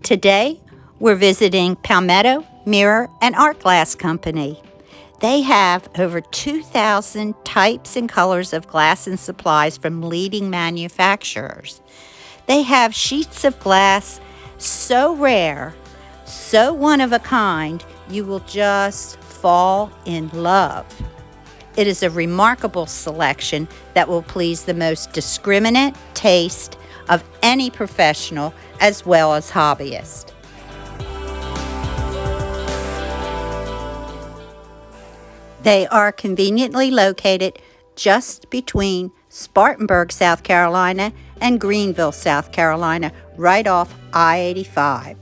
Today, we're visiting Palmetto Mirror and Art Glass Company. They have over 2,000 types and colors of glass and supplies from leading manufacturers. They have sheets of glass so rare, so one of a kind, you will just fall in love. It is a remarkable selection that will please the most discriminate taste of any professional as well as hobbyist. They are conveniently located just between Spartanburg, South Carolina and Greenville, South Carolina, right off I-85.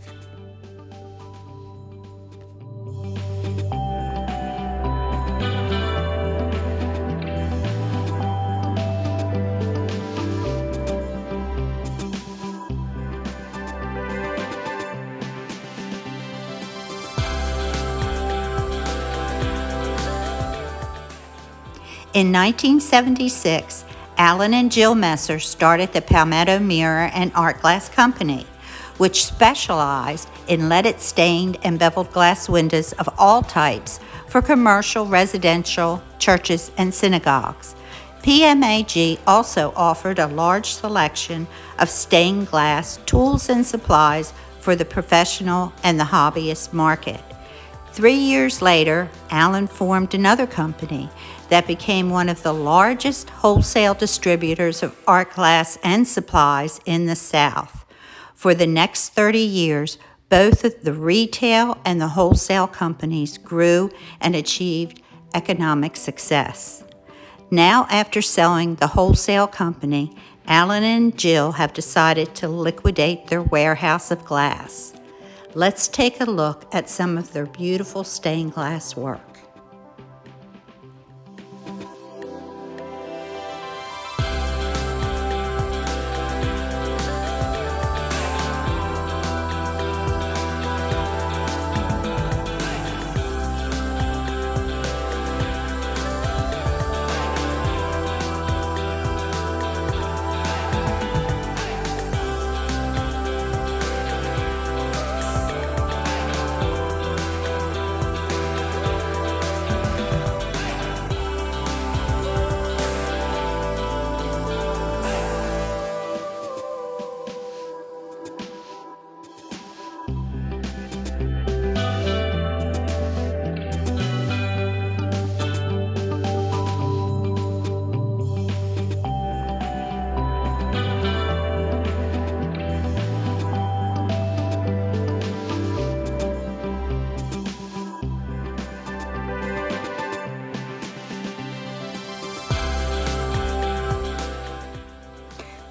In 1976, Alan and Jill Messer started the Palmetto Mirror and Art Glass Company, which specialized in leaded stained and beveled glass windows of all types for commercial, residential, churches, and synagogues. PMAG also offered a large selection of stained glass tools and supplies for the professional and the hobbyist market. 3 years later, Alan formed another company that became one of the largest wholesale distributors of art glass and supplies in the South. For the next 30 years, both of the retail and the wholesale companies grew and achieved economic success. Now, after selling the wholesale company, Alan and Jill have decided to liquidate their warehouse of glass. Let's take a look at some of their beautiful stained glass work.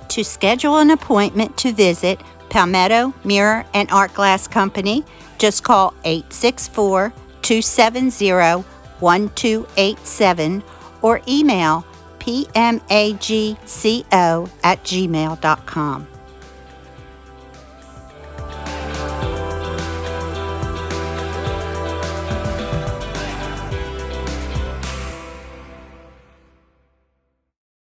To schedule an appointment to visit Palmetto Mirror and Art Glass Company, just call 864-270-1287 or email pmagco@gmail.com.